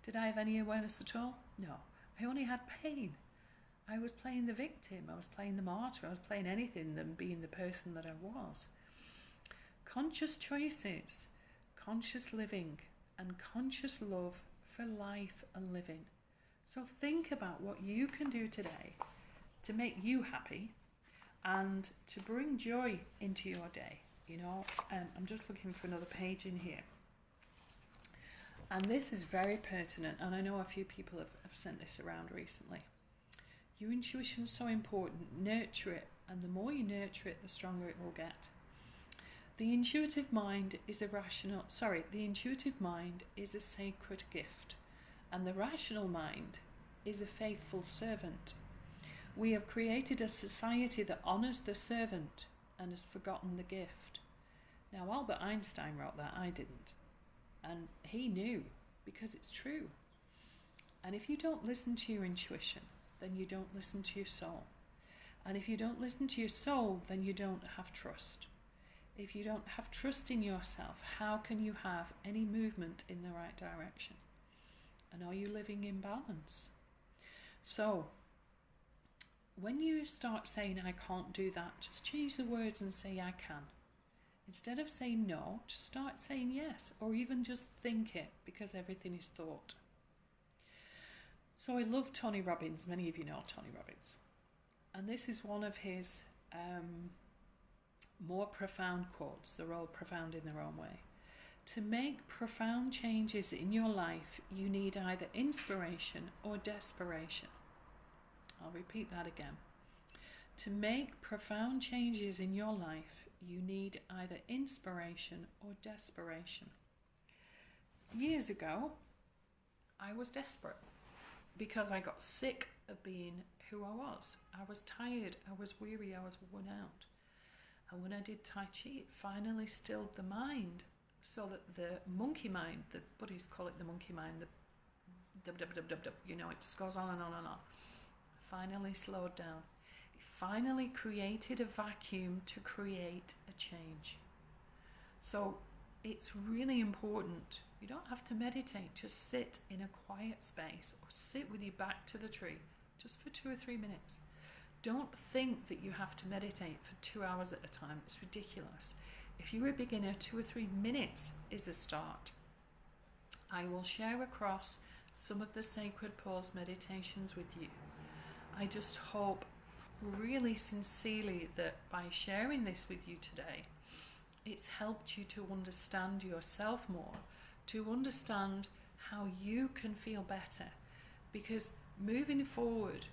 Did I have any awareness at all? No. I only had pain. I was playing the victim. I was playing the martyr. I was playing anything than being the person that I was. Conscious choices, conscious living, and conscious love for life and living. So think about what you can do today to make you happy and to bring joy into your day. You know, I'm just looking for another page in here. And this is very pertinent, and I know a few people have sent this around recently. Your intuition is so important. Nurture it, and the more you nurture it, the stronger it will get. The intuitive mind is the intuitive mind is a sacred gift, and the rational mind is a faithful servant. We have created a society that honours the servant and has forgotten the gift. Now, Albert Einstein wrote that, I didn't. And he knew, because it's true. And if you don't listen to your intuition, then you don't listen to your soul. And if you don't listen to your soul, then you don't have trust. If you don't have trust in yourself, how can you have any movement in the right direction? And are you living in balance? So, when you start saying, I can't do that, just change the words and say, I can. Instead of saying no, just start saying yes, or even just think it, because everything is thought. So I love Tony Robbins. Many of you know Tony Robbins. And this is one of his more profound quotes. They're all profound in their own way. To make profound changes in your life, you need either inspiration or desperation. I'll repeat that again. To make profound changes in your life, you need either inspiration or desperation. Years ago, I was desperate because I got sick of being who I was. I was tired, I was weary, I was worn out. And when I did Tai Chi, it finally stilled the mind, so that the monkey mind, the Buddhists call it the monkey mind, the you know, it just goes on and on and on, finally slowed down. It finally created a vacuum to create a change. So it's really important. You don't have to meditate, just sit in a quiet space or sit with your back to the tree just for 2 or 3 minutes. Don't think that you have to meditate for 2 hours at a time. It's ridiculous. If you're a beginner, 2 or 3 minutes is a start. I will share across some of the sacred pause meditations with you. I just hope really sincerely that by sharing this with you today, it's helped you to understand yourself more, to understand how you can feel better. Because moving forward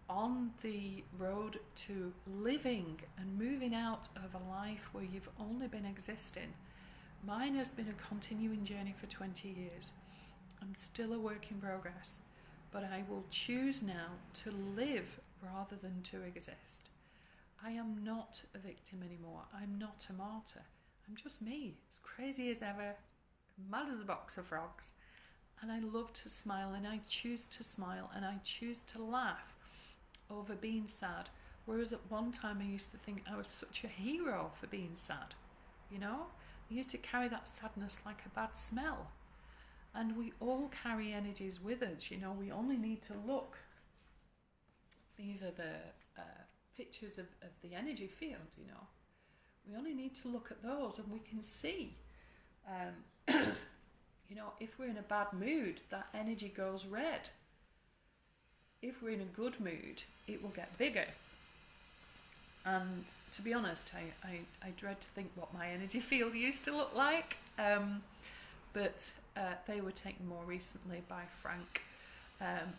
on the road to living and moving out of a life where you've only been existing, mine has been a continuing journey for 20 years. I'm still a work in progress, but I will choose now to live rather than to exist. I am not a victim anymore. I'm not a martyr. I'm just me, as crazy as ever, mad as a box of frogs. And I love to smile, and I choose to smile, and I choose to laugh over being sad. Whereas at one time I used to think I was such a hero for being sad. You know? I used to carry that sadness like a bad smell. And we all carry energies with us, you know. We only need to look. These are the pictures of the energy field, you know. We only need to look at those and we can see, you know, if we're in a bad mood, that energy goes red. If we're in a good mood, it will get bigger. And to be honest, I dread to think what my energy field used to look like. But they were taken more recently by Frank.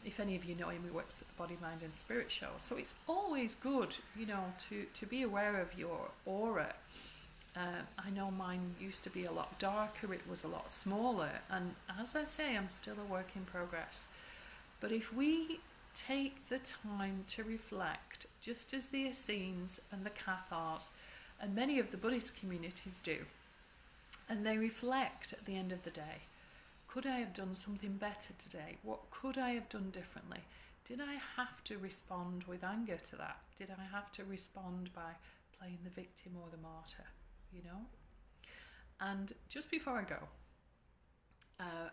If any of you know him, he works at the Body, Mind and Spirit show. So it's always good, you know, to be aware of your aura. I know mine used to be a lot darker, it was a lot smaller. And as I say, I'm still a work in progress. But if we take the time to reflect, just as the Essenes and the Cathars and many of the Buddhist communities do, and they reflect at the end of the day, could I have done something better today? What could I have done differently? Did I have to respond with anger to that? Did I have to respond by playing the victim or the martyr? You know? And just before I go,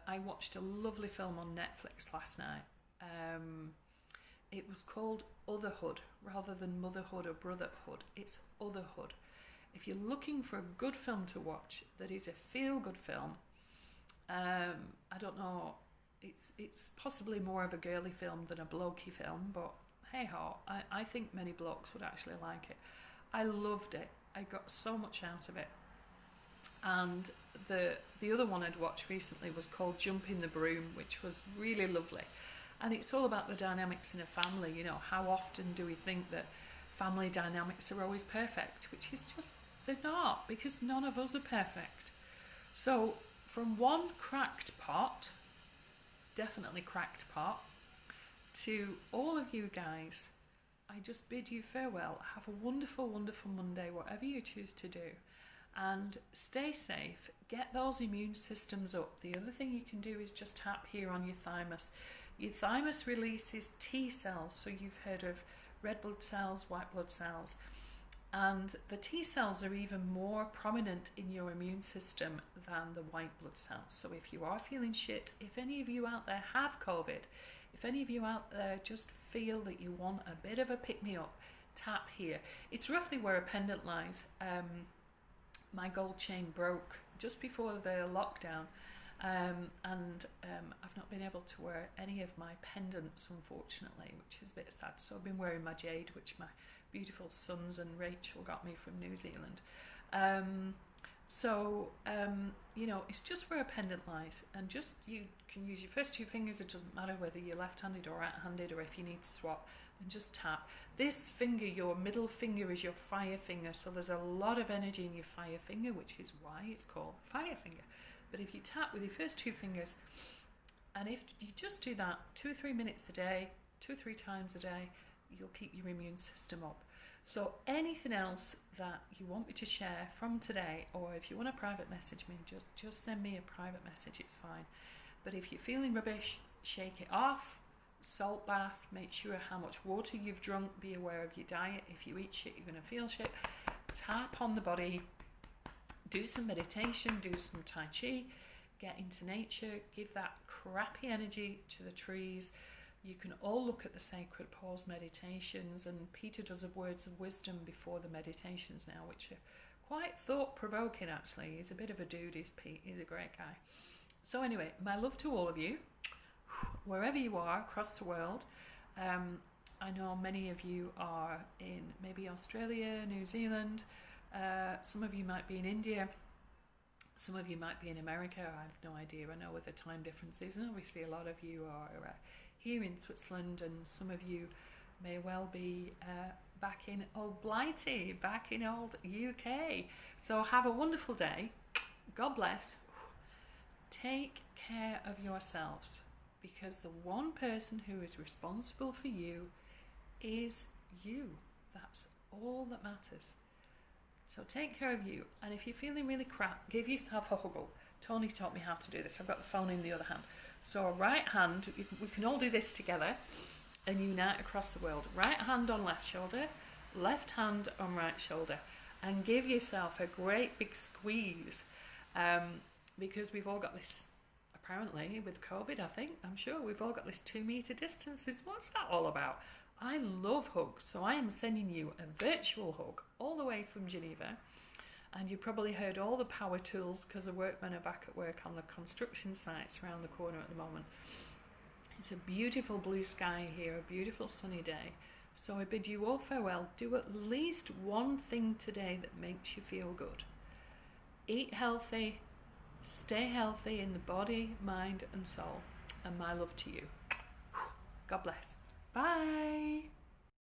I watched a lovely film on Netflix last night. It was called Otherhood, rather than Motherhood or Brotherhood. It's Otherhood. If you're looking for a good film to watch that is a feel-good film, I don't know, it's possibly more of a girly film than a blokey film, but hey ho, I think many blokes would actually like it. I loved it. I got so much out of it. And the other one I'd watched recently was called Jumping the Broom, which was really lovely. And it's all about the dynamics in a family. You know, how often do we think that family dynamics are always perfect, which is just, they're not, because none of us are perfect. So from one cracked pot, definitely cracked pot, to all of you guys, I just bid you farewell. Have a wonderful, wonderful Monday, whatever you choose to do. And stay safe. Get those immune systems up. The other thing you can do is just tap here on your thymus. Your thymus releases T cells. So you've heard of red blood cells, white blood cells. And the T cells are even more prominent in your immune system than the white blood cells. So if you are feeling shit, if any of you out there have COVID, if any of you out there just feel that you want a bit of a pick-me-up, tap here. It's roughly where a pendant lies. My gold chain broke just before the lockdown, and I've not been able to wear any of my pendants, unfortunately, which is a bit sad. So I've been wearing my jade, which my beautiful sons and Rachel got me from New Zealand. You know, it's just where a pendant lies, and just you can use your first two fingers. It doesn't matter whether you're left-handed or right-handed, or if you need to swap, and just tap. This finger, your middle finger, is your fire finger, so there's a lot of energy in your fire finger, which is why it's called fire finger. But if you tap with your first two fingers, and if you just do that 2 or 3 minutes a day, 2 or 3 times a day, you'll keep your immune system up. So anything else that you want me to share from today, or if you want to private message me, just send me a private message, it's fine. But if you're feeling rubbish, shake it off. Salt bath, make sure how much water you've drunk, be aware of your diet. If you eat shit, you're going to feel shit. Tap on the body, do some meditation, do some Tai Chi, get into nature, give that crappy energy to the trees. You can all look at the Sacred Pause meditations, and Peter does a words of wisdom before the meditations now, which are quite thought-provoking actually. He's a bit of a dude, is Pete. He's a great guy. So anyway, my love to all of you, wherever you are across the world. I know many of you are in maybe Australia, New Zealand. Some of you might be in India. Some of you might be in America. I have no idea. I know what the time difference is. And obviously a lot of you are here in Switzerland, and some of you may well be back in old Blighty, back in old UK. So have a wonderful day. God bless. Take care of yourselves, because the one person who is responsible for you is you. That's all that matters. So take care of you, and if you're feeling really crap, give yourself a huggle. Tony taught me how to do this. I've got the phone in the other hand. So a right hand, we can all do this together and unite across the world. Right hand on left shoulder, left hand on right shoulder, and give yourself a great big squeeze, because we've all got this, apparently with COVID, I'm sure we've all got this 2 meter distances. What's that all about? I love hugs, so I am sending you a virtual hug all the way from Geneva. And you probably heard all the power tools, because the workmen are back at work on the construction sites around the corner at the moment. It's a beautiful blue sky here, a beautiful sunny day. So I bid you all farewell. Do at least one thing today that makes you feel good. Eat healthy, stay healthy in the body, mind and soul. And my love to you. God bless. Bye.